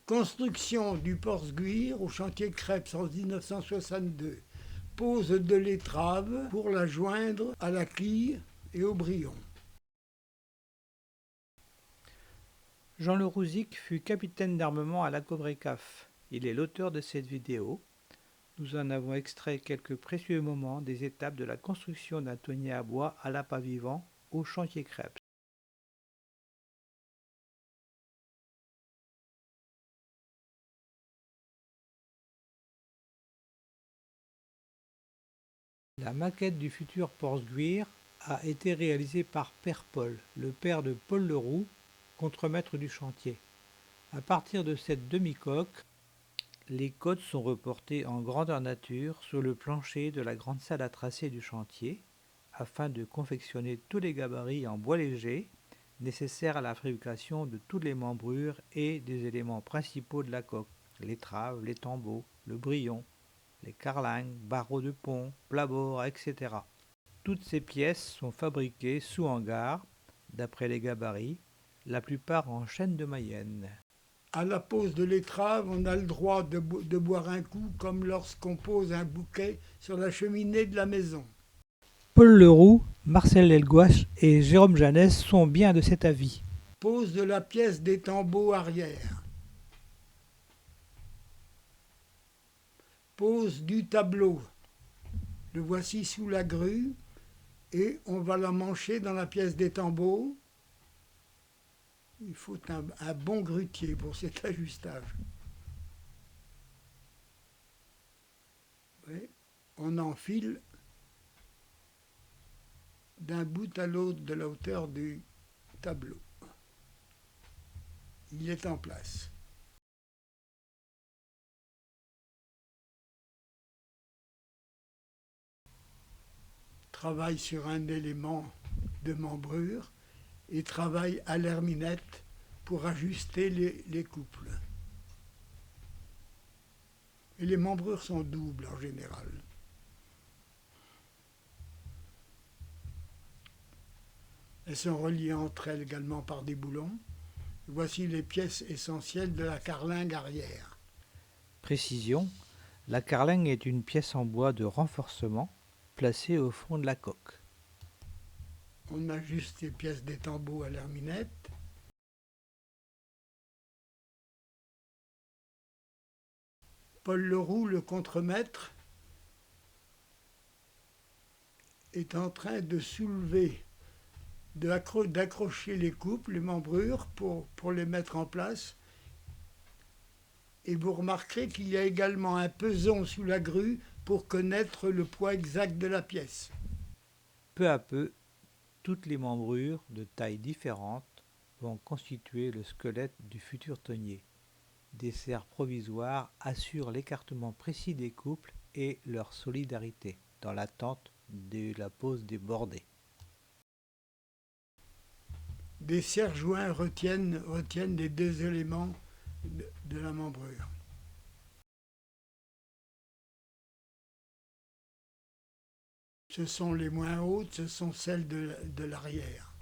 Construction du Porse-Guire au chantier Crêpes en 1962. Pose de l'étrave pour la joindre à la quille et au brillon. Jean Le Rouzic fut capitaine d'armement à la Cobrecaf. Il est l'auteur de cette vidéo. Nous en avons extrait quelques précieux moments des étapes de la construction d'un tonnier à bois à l'appât vivant au chantier Crêpes. La maquette du futur Porse-Guire a été réalisée par Père Paul, le père de Paul Leroux, contremaître du chantier. À partir de cette demi-coque, les côtes sont reportées en grandeur nature sur le plancher de la grande salle à tracer du chantier, afin de confectionner tous les gabarits en bois léger nécessaires à la fabrication de toutes les membrures et des éléments principaux de la coque, l'étrave, les tambours, le brillon, les carlingues, barreaux de pont, plat-bord, etc. Toutes ces pièces sont fabriquées sous hangar, d'après les gabarits, la plupart en chêne de Mayenne. À la pose de l'étrave, on a le droit de boire un coup comme lorsqu'on pose un bouquet sur la cheminée de la maison. Paul Leroux, Marcel Delgoche et Jérôme Janès sont bien de cet avis. Pose de la pièce des tambours arrière. Pose du tableau. Le voici sous la grue et on va la mancher dans la pièce des tambours. Il faut un bon grutier pour cet ajustage. Oui. On enfile d'un bout à l'autre de la hauteur du tableau. Il est en place. Travaille sur un élément de membrure et travaille à l'herminette pour ajuster les couples. Et les membrures sont doubles en général. Elles sont reliées entre elles également par des boulons. Voici les pièces essentielles de la carlingue arrière. Précision, la carlingue est une pièce en bois de renforcement placée au fond de la coque. On ajuste les pièces des tambours à l'herminette. Paul Leroux, le contremaître, est en train de soulever, d'accrocher les couples, les membrures pour les mettre en place. Et vous remarquerez qu'il y a également un peson sous la grue pour connaître le poids exact de la pièce. Peu à peu, toutes les membrures de tailles différentes vont constituer le squelette du futur tonnier. Des serres provisoires assurent l'écartement précis des couples et leur solidarité dans l'attente de la pose des bordées. Des serre-joints retiennent les deux éléments de la membrure. Ce sont les moins hautes, ce sont celles de l'arrière.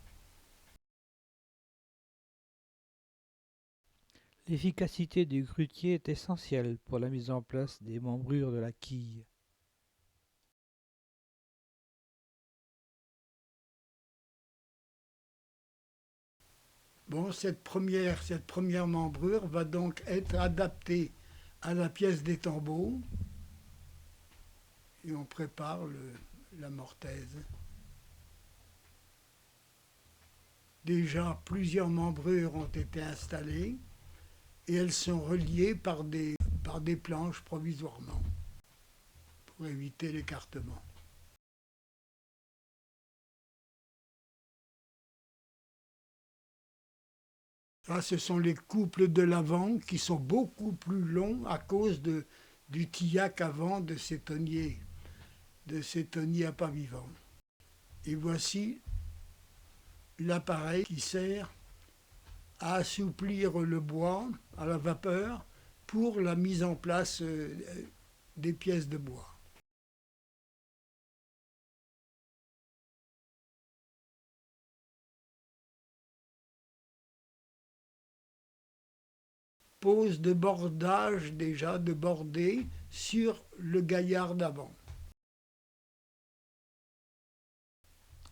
L'efficacité du grutier est essentielle pour la mise en place des membrures de la quille. Bon, cette première membrure va donc être adaptée à la pièce des tambours et on prépare la mortaise. Déjà, plusieurs membrures ont été installées et elles sont reliées par des planches provisoirement pour éviter l'écartement. Là, ce sont les couples de l'avant qui sont beaucoup plus longs à cause du tillac avant de ces tonniers à pas vivant. Et voici l'appareil qui sert à assouplir le bois à la vapeur pour la mise en place des pièces de bois. pose de bordage déjà, de bordée sur le gaillard d'avant.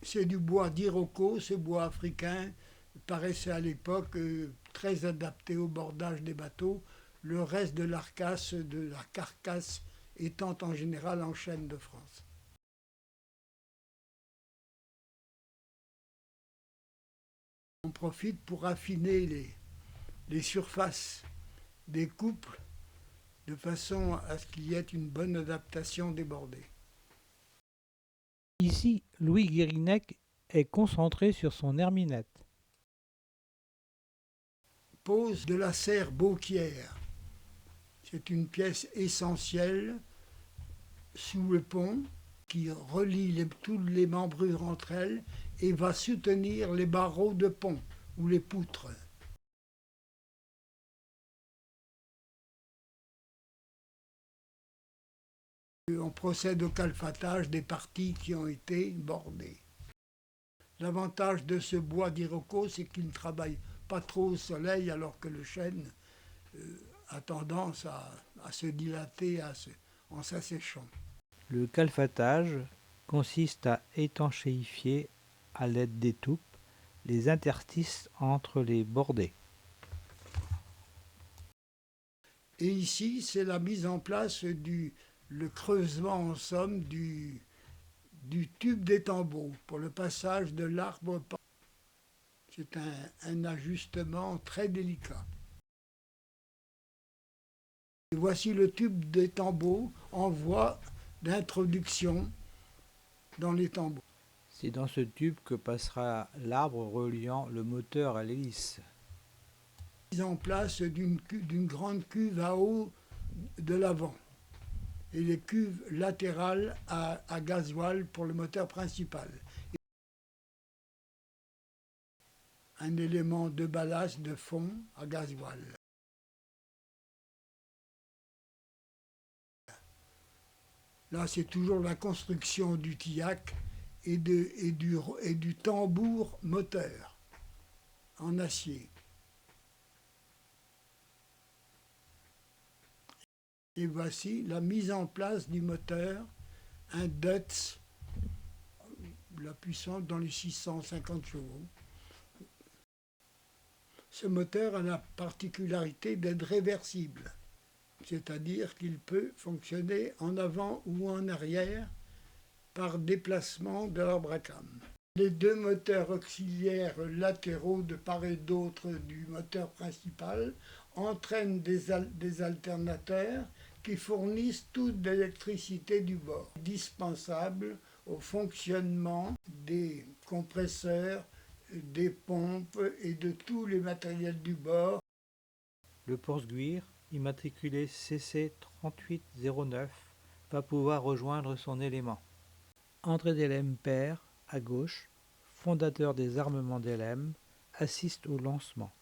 C'est du bois d'Iroko, ce bois africain paraissait à l'époque très adapté au bordage des bateaux, le reste de la carcasse étant en général en chêne de France. On profite pour affiner les surfaces des couples de façon à ce qu'il y ait une bonne adaptation des bordées. Ici, Louis Guérinec est concentré sur son herminette. Pose de la serre Beauquière. C'est une pièce essentielle sous le pont qui relie toutes les membrures entre elles et va soutenir les barreaux de pont ou les poutres. On procède au calfatage des parties qui ont été bordées. L'avantage de ce bois d'Iroko, c'est qu'il ne travaille pas trop au soleil, alors que le chêne a tendance à se dilater en s'asséchant. Le calfatage consiste à étanchéifier à l'aide d'étoupes les interstices entre les bordées. Et ici, c'est la mise en place le creusement en somme du tube d'étambot pour le passage de l'arbre. C'est un ajustement très délicat. Et voici le tube d'étambot en voie d'introduction dans les tambours. C'est dans ce tube que passera l'arbre reliant le moteur à l'hélice. Mise en place d'une grande cuve à eau de l'avant et les cuves latérales à gasoil pour le moteur principal. Un élément de ballast de fond à gasoil. Là, c'est toujours la construction du tillac et du tambour moteur en acier. Et voici la mise en place du moteur, un Dutz, la puissance dans les 650 chevaux. Ce moteur a la particularité d'être réversible, c'est-à-dire qu'il peut fonctionner en avant ou en arrière par déplacement de l'arbre à cames. Les deux moteurs auxiliaires latéraux de part et d'autre du moteur principal entraînent des alternateurs qui fournissent toute l'électricité du bord, dispensable au fonctionnement des compresseurs, des pompes et de tous les matériels du bord. Le Porce-Guir, immatriculé CC 3809, va pouvoir rejoindre son élément. André Delhem père, à gauche, fondateur des armements Delhem, assiste au lancement.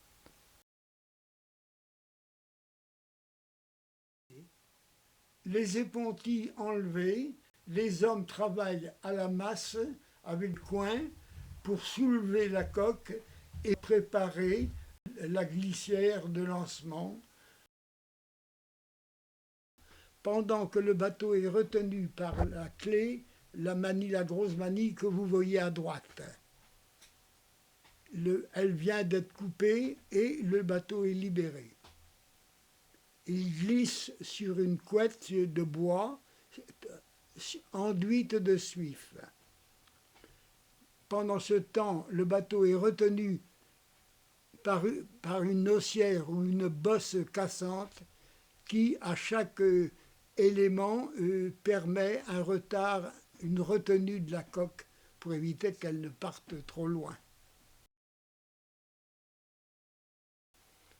Les épontilles enlevées, les hommes travaillent à la masse avec le coin pour soulever la coque et préparer la glissière de lancement. Pendant que le bateau est retenu par la clé, la grosse manille que vous voyez à droite. Elle vient d'être coupée et le bateau est libéré. Il glisse sur une couette de bois enduite de suif. Pendant ce temps, le bateau est retenu par une haussière ou une bosse cassante qui, à chaque élément, permet un retard, une retenue de la coque pour éviter qu'elle ne parte trop loin.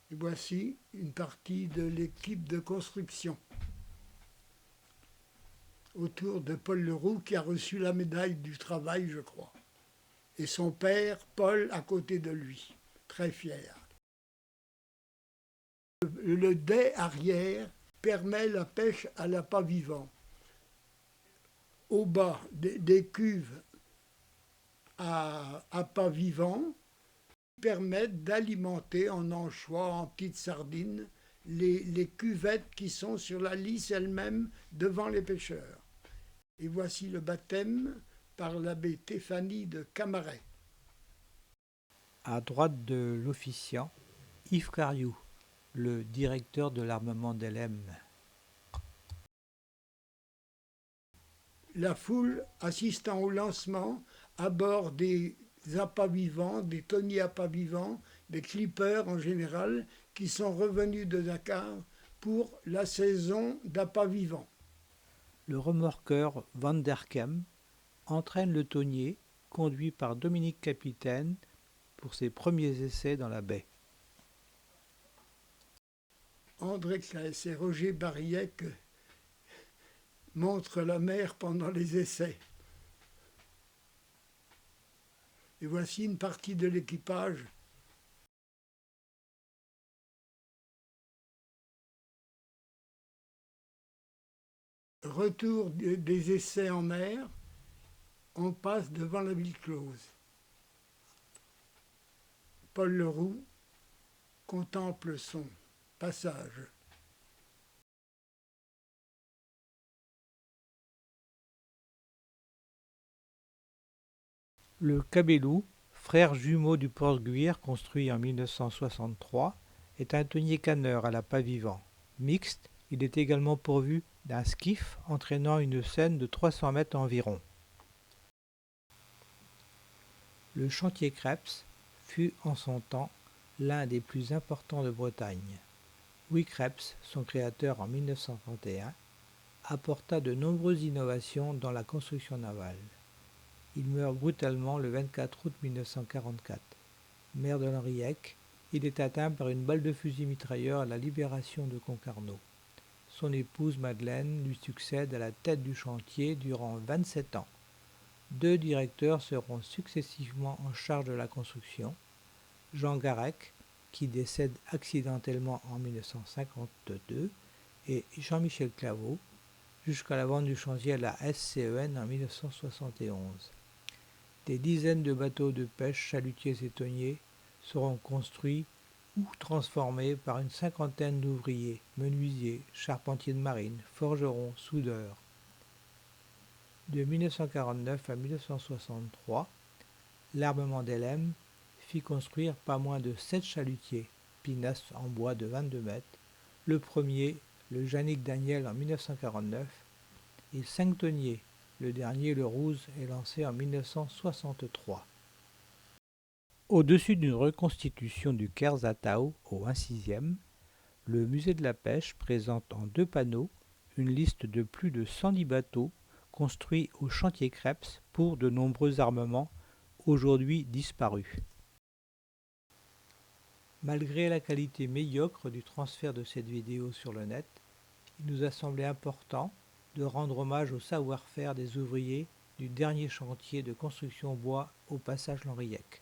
Et voici une partie de l'équipe de construction autour de Paul Leroux qui a reçu la médaille du travail, je crois. Et son père, Paul, à côté de lui, très fier. Le dais arrière permet la pêche à l'appât vivant. Au bas, des cuves à appât vivant permettent d'alimenter en anchois, en petites sardines, les cuvettes qui sont sur la lisse elle-même devant les pêcheurs. Et voici le baptême par l'abbé Stéphanie de Camaret. À droite de l'officiant, Yves Cariou, le directeur de l'armement d'Elhem. La foule assistant au lancement à bord des appâts vivants, des tonniers appâts vivants, des clippers en général, qui sont revenus de Dakar pour la saison d'appâts vivants. Le remorqueur Van der Kem entraîne le tonnier, conduit par Dominique Capitaine, pour ses premiers essais dans la baie. André Claes et Roger Bariec montrent la mer pendant les essais. Et voici une partie de l'équipage. Retour des essais en mer, on passe devant la ville close. Paul Leroux contemple son passage. Le Cabellou, frère jumeau du Porte-Guir construit en 1963, est un tonnier canneur à l'appât vivant. Mixte, il est également pourvu d'un skiff entraînant une seine de 300 mètres environ. Le chantier Crepes fut en son temps l'un des plus importants de Bretagne. Louis Crepes, son créateur en 1931, apporta de nombreuses innovations dans la construction navale. Il meurt brutalement le 24 août 1944. Maire de l'Henriec, il est atteint par une balle de fusil mitrailleur à la libération de Concarneau. Son épouse Madeleine lui succède à la tête du chantier durant 27 ans. 2 directeurs seront successivement en charge de la construction. Jean Garec, qui décède accidentellement en 1952, et Jean-Michel Claveau, jusqu'à la vente du chantier à la SCEN en 1971. Des dizaines de bateaux de pêche, chalutiers et tonniers seront construits ou transformés par une cinquantaine d'ouvriers, menuisiers, charpentiers de marine, forgerons, soudeurs. De 1949 à 1963, l'armement d'Elhem fit construire pas moins de 7 chalutiers, pinasses en bois de 22 mètres, le premier, le Jannick Daniel en 1949, et 5 tonniers, le dernier, le Rouze, est lancé en 1963. Au-dessus d'une reconstitution du Kersatao au 1/6e, le musée de la pêche présente en 2 panneaux une liste de plus de 110 bateaux construits au chantier Crepes pour de nombreux armements aujourd'hui disparus. Malgré la qualité médiocre du transfert de cette vidéo sur le net, il nous a semblé important de rendre hommage au savoir-faire des ouvriers du dernier chantier de construction bois au passage L'Henriec.